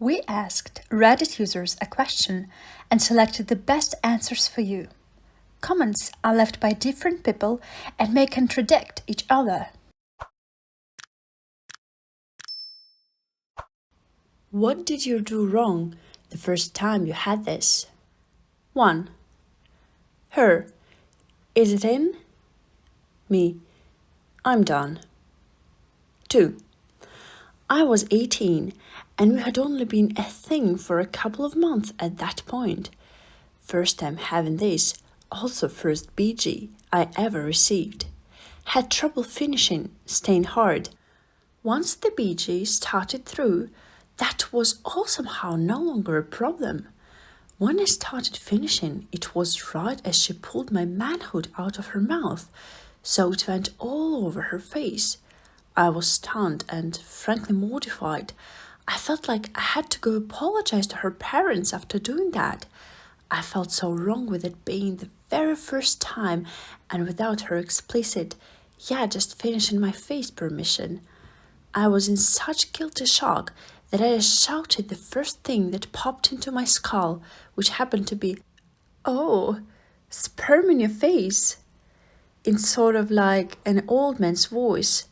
We asked Reddit users a question and selected the best answers for you. Comments are left by different people and may contradict each other. What did you do wrong the first time you had this? 1. Her. Is it in? Me. I'm done. 2. I was 18 and we had only been a thing for a couple of months at that point. First time having this, also first BG I ever received. Had trouble finishing, staying hard. Once the BG started through, that was all somehow no longer a problem. When I started finishing, it was right as she pulled my manhood out of her mouth, so it went all over her face. I was stunned and frankly mortified. I felt like I had to go apologize to her parents after doing that. I felt so wrong with it being the very first time and without her explicit, yeah, just finishing my face permission. I was in such guilty shock that I just shouted the first thing that popped into my skull, which happened to be, "Oh, sperm in your face," in sort of like an old man's voice.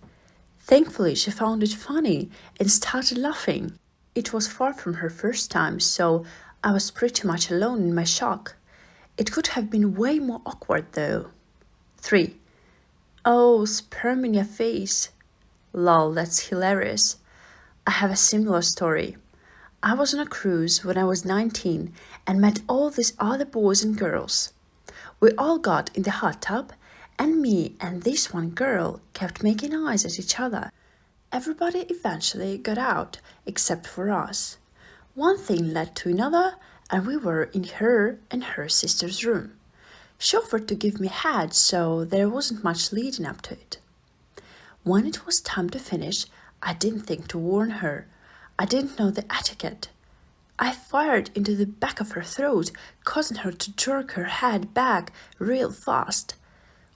Thankfully, she found it funny and started laughing. It was far from her first time, so I was pretty much alone in my shock. It could have been way more awkward though. 3. Oh, sperm in your face. Lol, that's hilarious. I have a similar story. I was on a cruise when I was 19 and met all these other boys and girls. We all got in the hot tub, and me and this one girl kept making eyes at each other. Everybody eventually got out, except for us. One thing led to another, and we were in her and her sister's room. She offered to give me head, so there wasn't much leading up to it. When it was time to finish, I didn't think to warn her. I didn't know the etiquette. I fired into the back of her throat, causing her to jerk her head back real fast,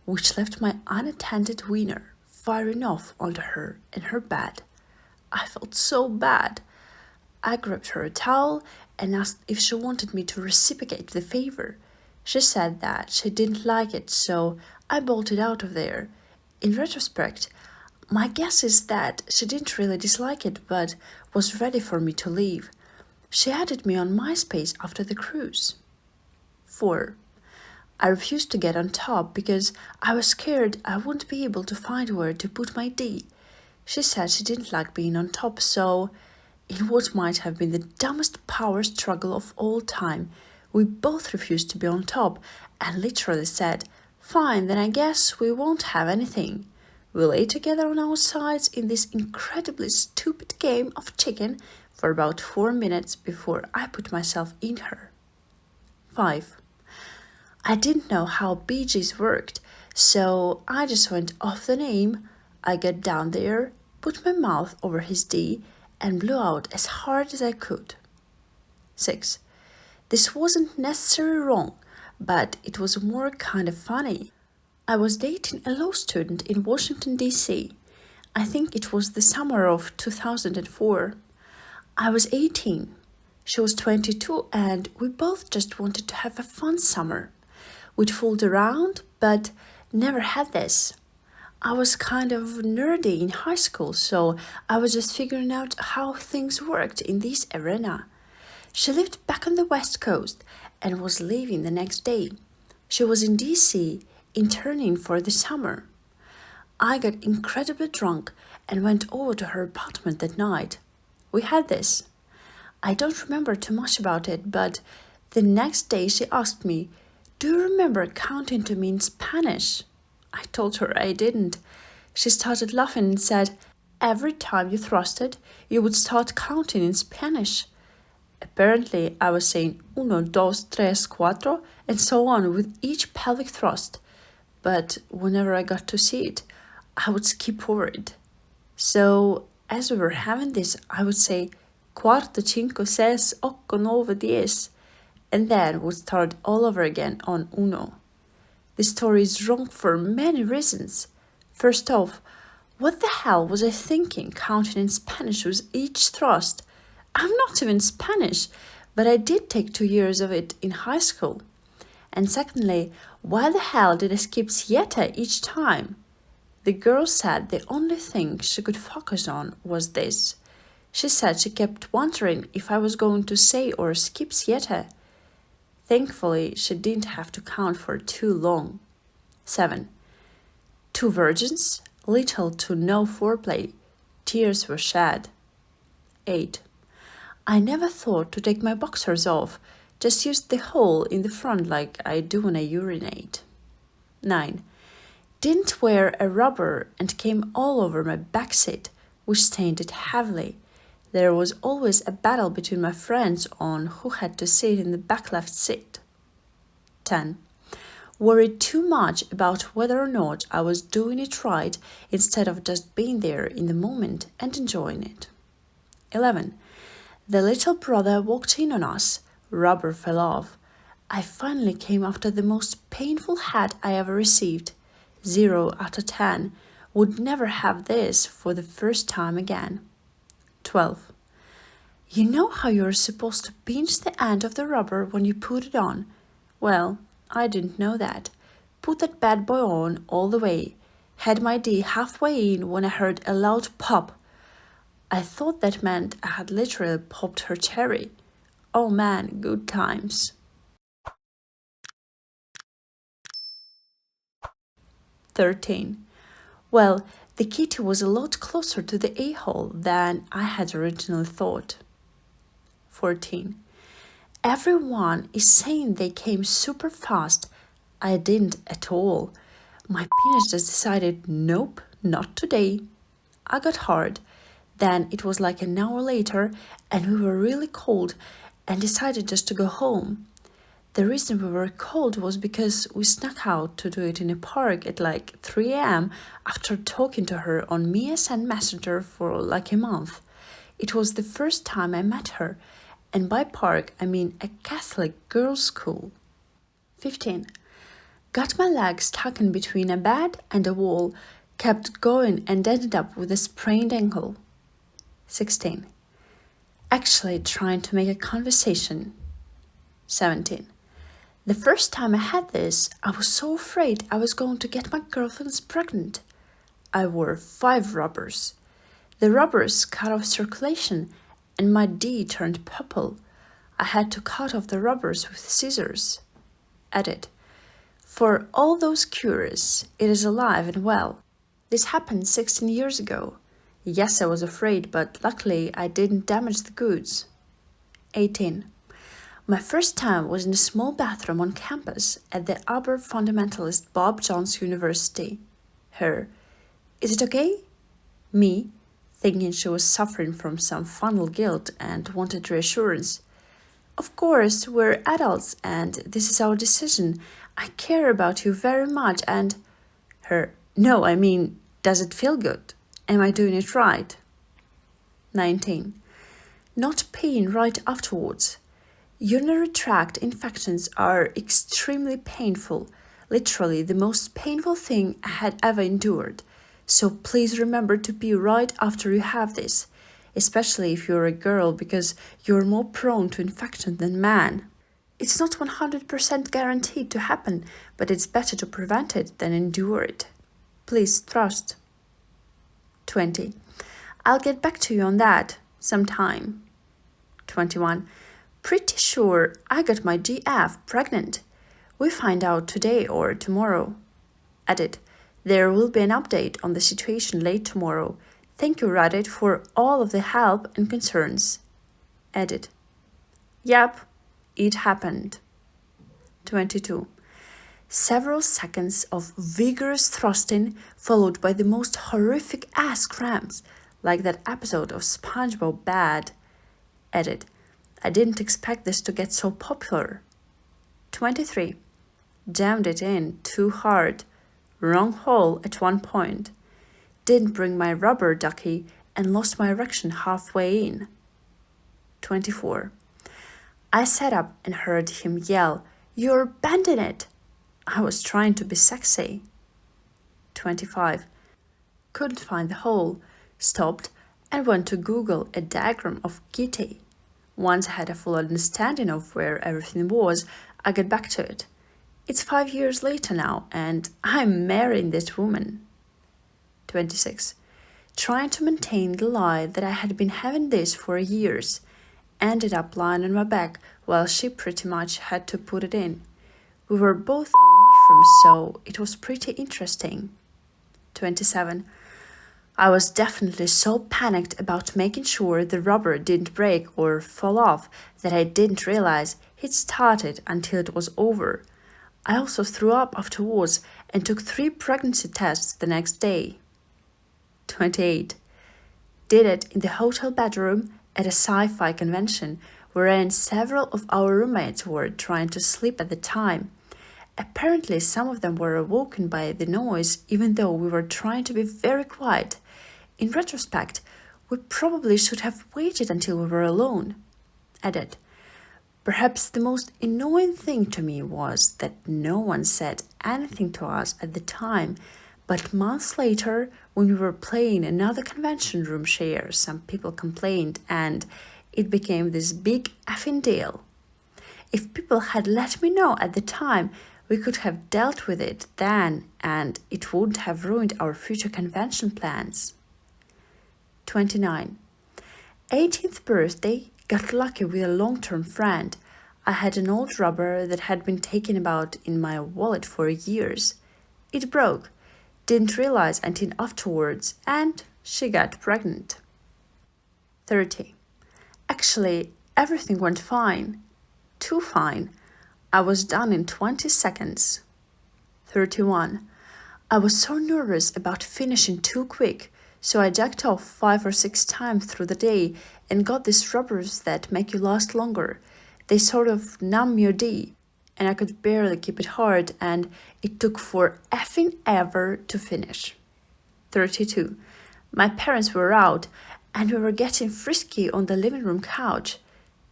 which left my unattended wiener firing off onto her in her bed. I felt so bad. I grabbed her a towel and asked if she wanted me to reciprocate the favor. She said that she didn't like it, so I bolted out of there. In retrospect, my guess is that she didn't really dislike it, but was ready for me to leave. She added me on MySpace after the cruise. 4. I refused to get on top because I was scared I wouldn't be able to find where to put my D. She said she didn't like being on top, so in what might have been the dumbest power struggle of all time, we both refused to be on top and literally said, "Fine, then I guess we won't have anything." We lay together on our sides in this incredibly stupid game of chicken for about 4 minutes before I put myself in her. 5. I didn't know how BGs worked, so I just went off the name. I got down there, put my mouth over his D, and blew out as hard as I could. 6. This wasn't necessarily wrong, but it was more kind of funny. I was dating a law student in Washington, D.C. I think it was the summer of 2004. I was 18. She was 22, and we both just wanted to have a fun summer. We'd fooled around, but never had this. I was kind of nerdy in high school, so I was just figuring out how things worked in this arena. She lived back on the West Coast and was leaving the next day. She was in D.C., interning for the summer. I got incredibly drunk and went over to her apartment that night. We had this. I don't remember too much about it, but the next day she asked me, "Do you remember counting to me in Spanish?" I told her I didn't. She started laughing and said, "Every time you thrusted, you would start counting in Spanish." Apparently, I was saying uno, dos, tres, cuatro, and so on with each pelvic thrust. But whenever I got to see it, I would skip over it. So, as we were having this, I would say cuarto, cinco, seis, ocho, nueve, diez, and then would start all over again on uno. This story is wrong for many reasons. First off, what the hell was I thinking counting in Spanish with each thrust? I'm not even Spanish, but I did take 2 years of it in high school. And secondly, why the hell did I skip siete each time? The girl said the only thing she could focus on was this. She said she kept wondering if I was going to say or skip siete. Thankfully, she didn't have to count for too long. 7. 2 virgins, little to no foreplay. Tears were shed. 8. I never thought to take my boxers off, just used the hole in the front like I do when I urinate. 9. Didn't wear a rubber and came all over my backseat, which stained it heavily. There was always a battle between my friends on who had to sit in the back left seat. 10. Worried too much about whether or not I was doing it right instead of just being there in the moment and enjoying it. 11. The little brother walked in on us. Rubber fell off. I finally came after the most painful head I ever received. 0 out of 10. Would never have this for the first time again. 12. You know how you're supposed to pinch the end of the rubber when you put it on? Well, I didn't know that. Put that bad boy on all the way. Had my D halfway in when I heard a loud pop. I thought that meant I had literally popped her cherry. Oh man, good times. 13. Well, the kitty was a lot closer to the a-hole than I had originally thought. 14. Everyone is saying they came super fast. I didn't at all. My penis just decided, nope, not today. I got hard. Then it was like an hour later and we were really cold and decided just to go home. The reason we were cold was because we snuck out to do it in a park at like 3 a.m. after talking to her on MSN Messenger for like a month. It was the first time I met her, and by park I mean a Catholic girls' school. 15. Got my legs stuck in between a bed and a wall, kept going and ended up with a sprained ankle. 16. Actually trying to make a conversation. 17. The first time I had this, I was so afraid I was going to get my girlfriends pregnant. I wore 5 rubbers. The rubbers cut off circulation and my D turned purple. I had to cut off the rubbers with scissors. Edit. For all those curious, it is alive and well. This happened 16 years ago. Yes, I was afraid, but luckily I didn't damage the goods. 18. My first time was in a small bathroom on campus at the Uber fundamentalist Bob Jones University. Her. Is it okay? Me, thinking she was suffering from some final guilt and wanted reassurance. Of course, we're adults and this is our decision. I care about you very much and... Her. No, I mean, does it feel good? Am I doing it right? 19. Not pain right afterwards. Urinary tract infections are extremely painful, literally the most painful thing I had ever endured. So please remember to pee right after you have this, especially if you're a girl because you're more prone to infection than men. It's not 100% guaranteed to happen, but it's better to prevent it than endure it. Please trust. 20. I'll get back to you on that sometime. 21. Pretty sure I got my GF pregnant. We find out today or tomorrow. Edit. There will be an update on the situation late tomorrow. Thank you, Reddit, for all of the help and concerns. Edit. Yep, it happened. 22. Several seconds of vigorous thrusting followed by the most horrific ass cramps, like that episode of SpongeBob Bad. Edit. I didn't expect this to get so popular. 23. Jammed it in too hard. Wrong hole at one point. Didn't bring my rubber ducky and lost my erection halfway in. 24. I sat up and heard him yell, "You're bending it!" I was trying to be sexy. 25. Couldn't find the hole. Stopped and went to Google a diagram of kitty. Once I had a full understanding of where everything was, I got back to it. It's 5 years later now, and I'm marrying this woman. 26. Trying to maintain the lie that I had been having this for years. Ended up lying on my back while she pretty much had to put it in. We were both on mushrooms, so it was pretty interesting. 27. I was definitely so panicked about making sure the rubber didn't break or fall off that I didn't realize he'd started until it was over. I also threw up afterwards and took 3 pregnancy tests the next day. 28. Did it in the hotel bedroom at a sci-fi convention wherein several of our roommates were trying to sleep at the time. Apparently, some of them were awoken by the noise even though we were trying to be very quiet. In retrospect, we probably should have waited until we were alone. Edit. Perhaps the most annoying thing to me was that no one said anything to us at the time, but months later, when we were playing another convention room share, some people complained and it became this big effing deal. If people had let me know at the time, we could have dealt with it then and it wouldn't have ruined our future convention plans. 29. 18th birthday, got lucky with a long-term friend. I had an old rubber that had been taken about in my wallet for years. It broke. Didn't realize until afterwards, and she got pregnant. 30. Actually, everything went fine. Too fine. I was done in 20 seconds. 31. I was so nervous about finishing too quick, so I jacked off 5 or 6 times through the day and got these rubbers that make you last longer. They sort of numb your D, and I could barely keep it hard, and it took for effing ever to finish. 32. My parents were out, and we were getting frisky on the living room couch.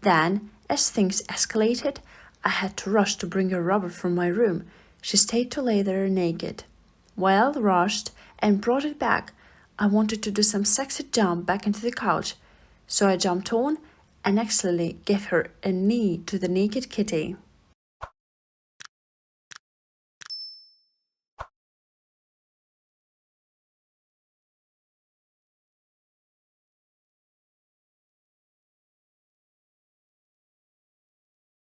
Then, as things escalated, I had to rush to bring a rubber from my room. She stayed to lay there naked. Well, rushed and brought it back. I wanted to do some sexy jump back into the couch, so I jumped on and accidentally gave her a knee to the naked kitty.